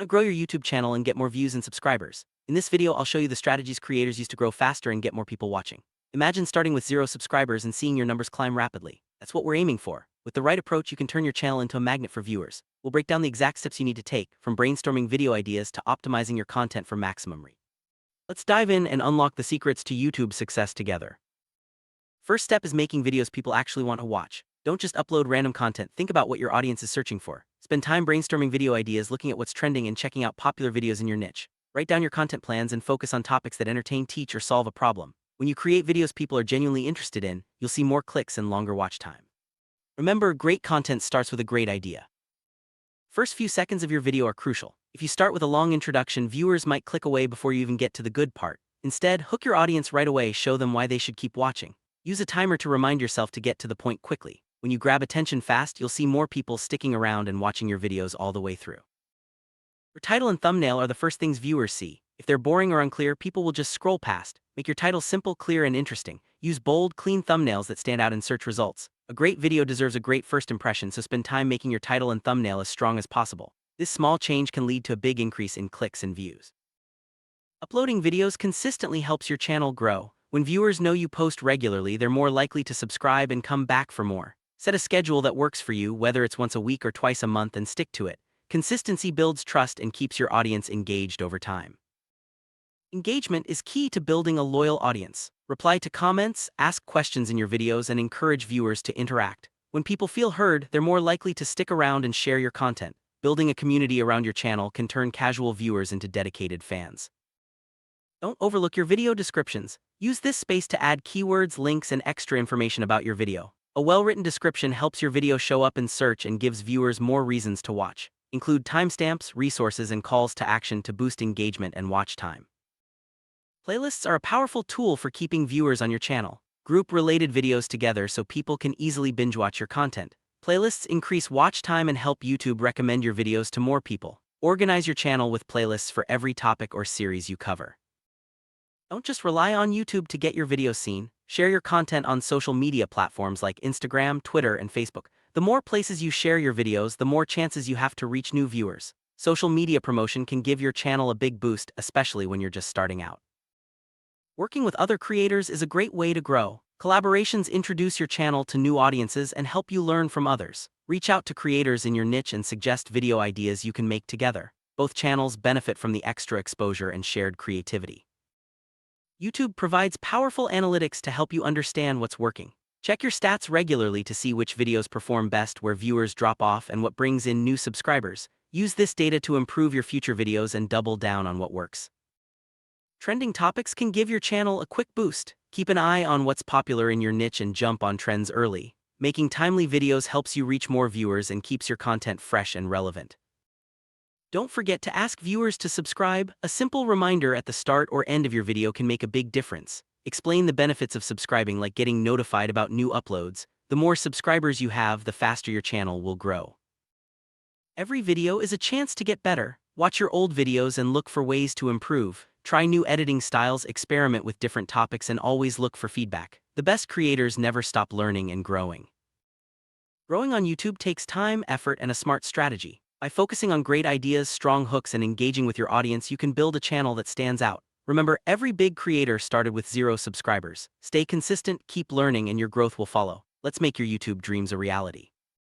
Want to grow your YouTube channel and get more views and subscribers? In this video, I'll show you the strategies creators use to grow faster and get more people watching. Imagine starting with 0 subscribers and seeing your numbers climb rapidly. That's what we're aiming for. With the right approach, you can turn your channel into a magnet for viewers. We'll break down the exact steps you need to take, from brainstorming video ideas to optimizing your content for maximum reach. Let's dive in and unlock the secrets to YouTube success together. First step is making videos people actually want to watch. Don't just upload random content, think about what your audience is searching for. Spend time brainstorming video ideas, looking at what's trending, and checking out popular videos in your niche. Write down your content plans and focus on topics that entertain, teach, or solve a problem. When you create videos people are genuinely interested in, you'll see more clicks and longer watch time. Remember, great content starts with a great idea. First few seconds of your video are crucial. If you start with a long introduction, viewers might click away before you even get to the good part. Instead, hook your audience right away, show them why they should keep watching. Use a timer to remind yourself to get to the point quickly. When you grab attention fast, you'll see more people sticking around and watching your videos all the way through. Your title and thumbnail are the first things viewers see. If they're boring or unclear, people will just scroll past. Make your title simple, clear, and interesting. Use bold, clean thumbnails that stand out in search results. A great video deserves a great first impression, so spend time making your title and thumbnail as strong as possible. This small change can lead to a big increase in clicks and views. Uploading videos consistently helps your channel grow. When viewers know you post regularly, they're more likely to subscribe and come back for more. Set a schedule that works for you, whether it's once a week or twice a month, and stick to it. Consistency builds trust and keeps your audience engaged over time. Engagement is key to building a loyal audience. Reply to comments, ask questions in your videos, and encourage viewers to interact. When people feel heard, they're more likely to stick around and share your content. Building a community around your channel can turn casual viewers into dedicated fans. Don't overlook your video descriptions. Use this space to add keywords, links, and extra information about your video. A well-written description helps your video show up in search and gives viewers more reasons to watch. Include timestamps, resources, and calls to action to boost engagement and watch time. Playlists are a powerful tool for keeping viewers on your channel. Group related videos together so people can easily binge-watch your content. Playlists increase watch time and help YouTube recommend your videos to more people. Organize your channel with playlists for every topic or series you cover. Don't just rely on YouTube to get your videos seen. Share your content on social media platforms like Instagram, Twitter, and Facebook. The more places you share your videos, the more chances you have to reach new viewers. Social media promotion can give your channel a big boost, especially when you're just starting out. Working with other creators is a great way to grow. Collaborations introduce your channel to new audiences and help you learn from others. Reach out to creators in your niche and suggest video ideas you can make together. Both channels benefit from the extra exposure and shared creativity. YouTube provides powerful analytics to help you understand what's working. Check your stats regularly to see which videos perform best, where viewers drop off, and what brings in new subscribers. Use this data to improve your future videos and double down on what works. Trending topics can give your channel a quick boost. Keep an eye on what's popular in your niche and jump on trends early. Making timely videos helps you reach more viewers and keeps your content fresh and relevant. Don't forget to ask viewers to subscribe. A simple reminder at the start or end of your video can make a big difference. Explain the benefits of subscribing, like getting notified about new uploads. The more subscribers you have, the faster your channel will grow. Every video is a chance to get better. Watch your old videos and look for ways to improve. Try new editing styles, experiment with different topics, and always look for feedback. The best creators never stop learning and growing. Growing on YouTube takes time, effort, and a smart strategy. By focusing on great ideas, strong hooks, and engaging with your audience, you can build a channel that stands out. Remember, every big creator started with 0 subscribers. Stay consistent, keep learning, and your growth will follow. Let's make your YouTube dreams a reality.